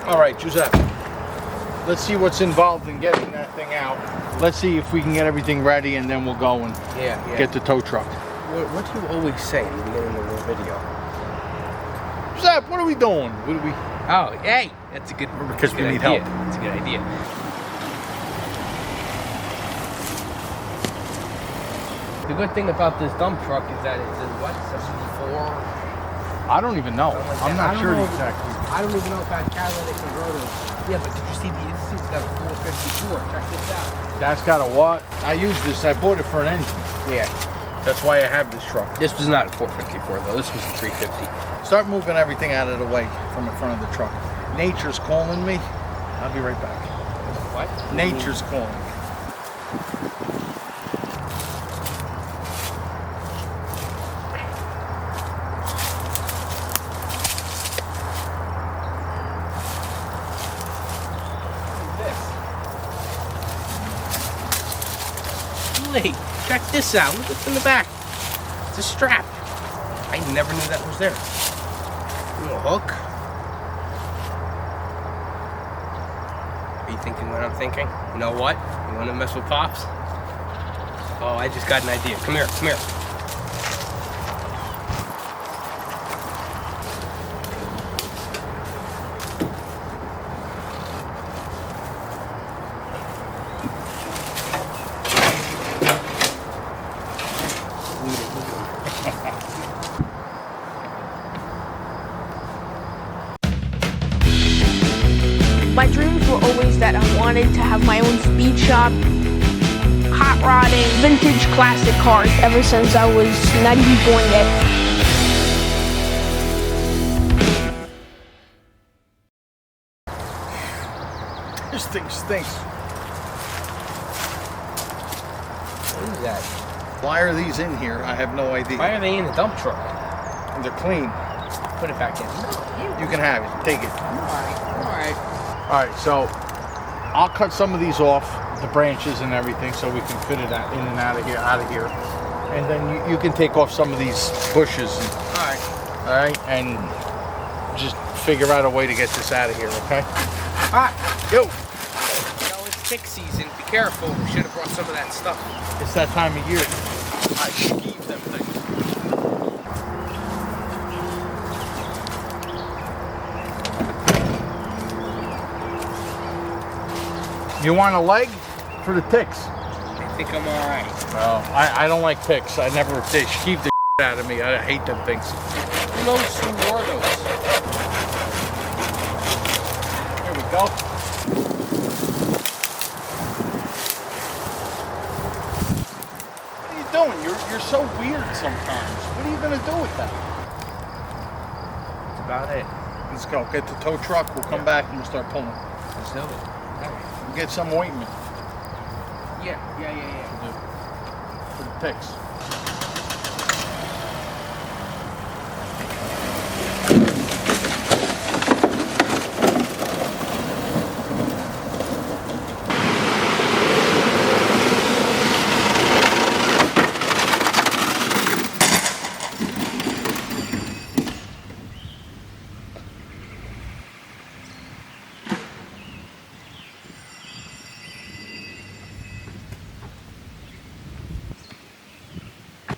All right, Giuseppe. Let's see what's involved in getting that thing out. Let's see if we can get everything ready, and then we'll go and get the tow truck. What do you always say in the beginning of the video? Giuseppe, what are we doing? What are we? Oh, hey, that's a good. Because we need help. That's a good idea. The good thing about this dump truck is that it's a what, 74? I don't even know. Like I'm not sure exactly. I don't even know if that catalytic converter. Yeah, but did you see it's got a 454? Check this out. That's got a what? I use this. I bought it for an engine. Yeah. That's why I have this truck. This was not a 454 though. This was a 350. Start moving everything out of the way from in front of the truck. Nature's calling me. I'll be right back. What? Nature's calling me. Hey, check this out. Look what's in the back. It's a strap. I never knew that was there. A little hook. Are you thinking what I'm thinking? You know what? You want to mess with Pops? Oh, I just got an idea. Come here, come here. My dreams were always that I wanted to have my own speed shop, hot rodding, vintage classic cars ever since I was not even born yet. This thing stinks. What is that? Why are these in here? I have no idea. Why are they in the dump truck? They're clean. Put it back in. You can have it. Take it. Alright. All right, so I'll cut some of these off, the branches and everything, so we can fit it in and out of here, and then you can take off some of these bushes. All right, and just figure out a way to get this out of here, okay? Alright. Yo. You know, it's tick season. Be careful. We should have brought some of that stuff. It's that time of year. I skeeve them things. You want a leg for the ticks? I think I'm alright. Oh, I don't like ticks. I never, they skeeve the out of me. I hate them things. Who knows who wore those? Here we go. What are you doing? You're so weird sometimes. What are you gonna do with that? That's about it. Let's go. Get the tow truck. We'll come back and we'll start pulling. Let's do it. We'll get some ointment Yeah. for the ticks.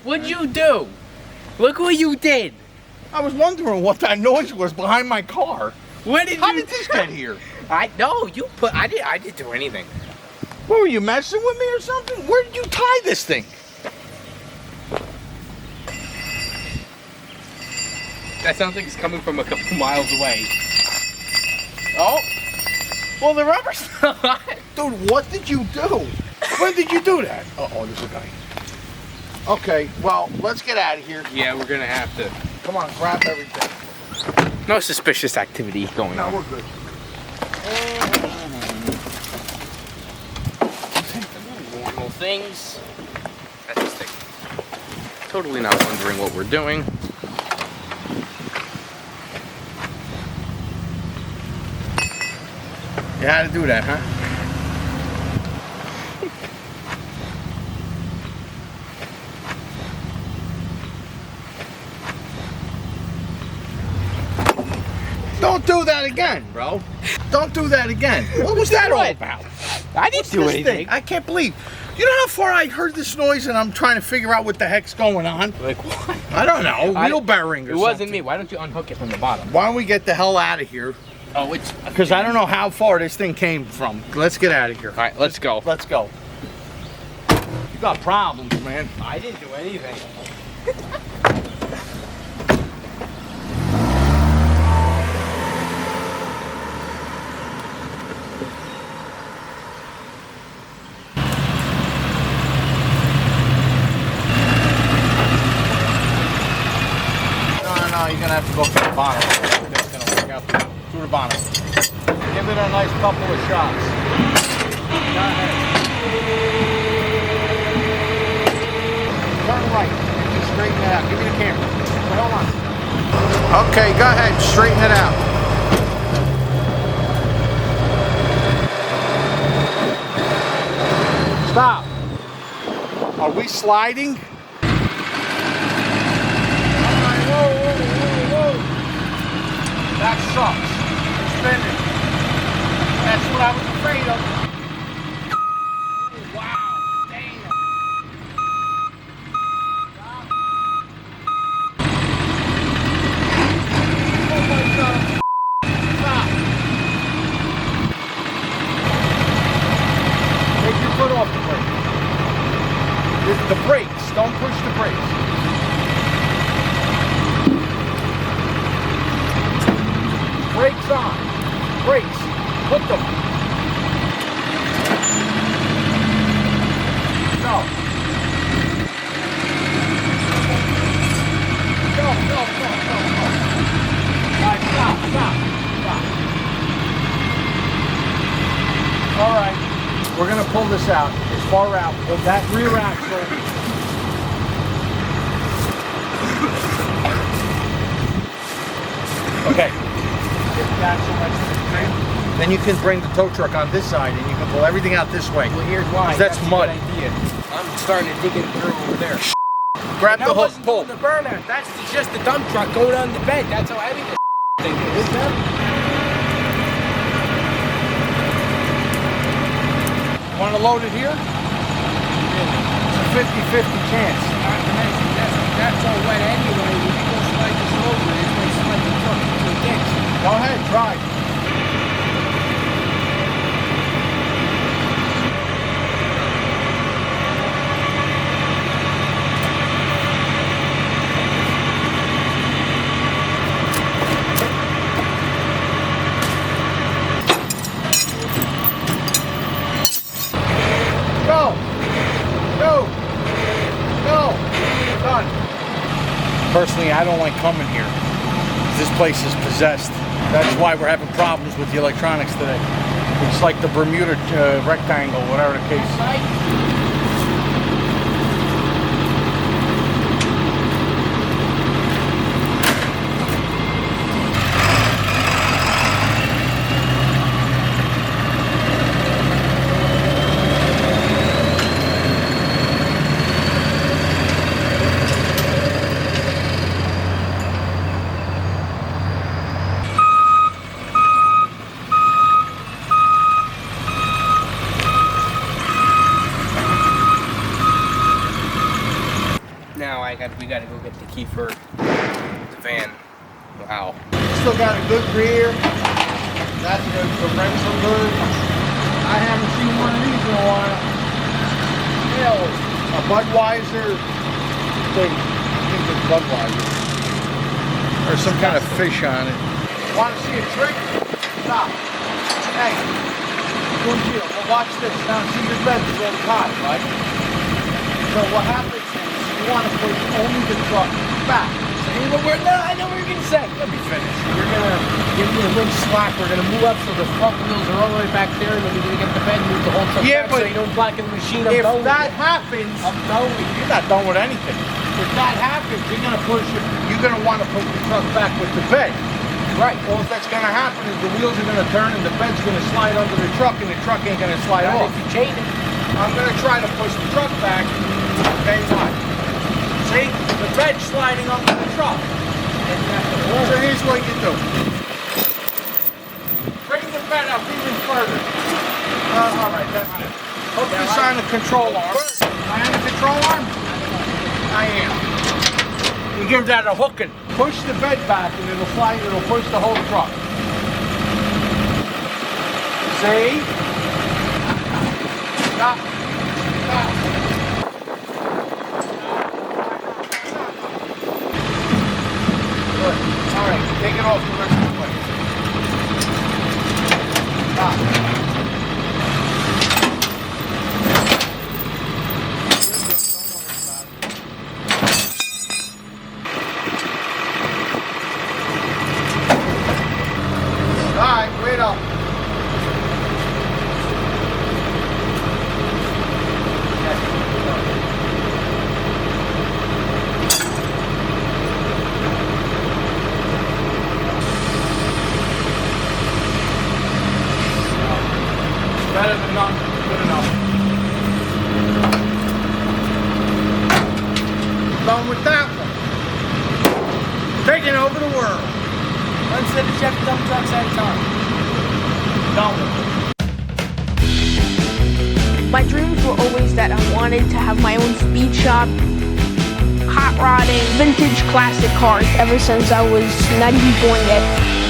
What'd you do? Look what you did. I was wondering what that noise was behind my car. How did this get here? I didn't do anything. What, were you messing with me or something? Where did you tie this thing? That sounds like it's coming from a couple miles away. Oh. Well, the rubber's Dude, what did you do? When did you do that? Uh-oh, there's a guy. Okay, well, let's get out of here. Yeah, we're gonna have to. Come on, grab everything. No suspicious activity going No, on. we're good. Normal things. That's just thing. Totally not wondering what we're doing. You had to do that, huh? Don't do that again, bro. Don't do that again. What was that all about? I didn't do This anything. thing? I can't believe. You know how far I heard this noise and I'm trying to figure out what the heck's going on? Like what? I don't know. Wheel bearing or It wasn't something. me. Why don't you unhook it from the bottom? Why don't we get the hell out of here? Oh, it's Because I don't know how far this thing came from. Let's get out of here. All right, let's go. Let's go. You got problems, man. I didn't do anything. No, you're gonna have to go through the bottom. That's gonna work out through the bottom. Give it a nice couple of shots. Go ahead. Turn right. Just straighten it out. Give me the camera. Hold on. Okay, go ahead. Straighten it out. Stop. Are we sliding? That sucks. It's spinning. That's what I was afraid of. Oh, wow. Damn. Stop. Oh my God. Stop. Take your foot off the brake. The brakes. Don't push the brakes. Brakes on. Brakes. Put them. Go. Go. All right, stop. All right. We're going to pull this out as far out with that rear axle. Okay. Then you can bring the tow truck on this side and you can pull everything out this way. Well, here's why. That's a mud. good idea. I'm starting to dig it through over there. Grab the That hook, wasn't pull. the burner. That's just the dump truck going on the bed. That's how heavy this thing is. Want to load it here? It's a 50-50 chance. That's all wet anyway. When you go slide this over, it's going to slide the truck into a ditch. Go ahead, try. Go. Done. Personally, I don't like coming here. This place is possessed. That's why we're having problems with the electronics today. It's like the Bermuda rectangle, whatever the case. Now we gotta go get the key for the van. Wow. Still got a good rear. That's good. The rims are good. I haven't seen one of these in a while. You know, a Budweiser thing. I think it's Budweiser. Or some kind of fish on it. Want to see a trick? Stop. Hey. Good deal. Well, watch this. Now see your bed is on top, right? So what happens is you want to push only the truck back. I know what you're gonna say. Let me finish. You're gonna give me a little slack. We're gonna move up so the front wheels are all the way back there, and then we're gonna get the bed and move the whole truck Yeah, back but so you don't blacken the machine. I'm If done with that it. happens, I'm done with it. you're not done with anything. If that happens, you're gonna want to push the truck back with the bed. Right. All that's gonna happen is the wheels are gonna turn and the bed's gonna slide under the truck and the truck ain't gonna slide Not off. if you chain it. I'm gonna try to push the truck back. Okay, watch. See? The bed's sliding under the truck. So here's what you do. bed up even further. All right, that's it. Hook this on the control arm. Am I on the control arm? I am. You give that a hooking. Push the bed back and it'll fly, it'll push the whole truck. See? Stop. Stop. Good. All right, take it off the rest of the way. Stop. Alright, wait up. Better than nothing. Good enough. Done with that one. Taking over the world. One set of Chevy dump trucks at a time. Done with it. My dreams were always that I wanted to have my own speed shop, hot rodding, vintage classic cars ever since I was not even born yet.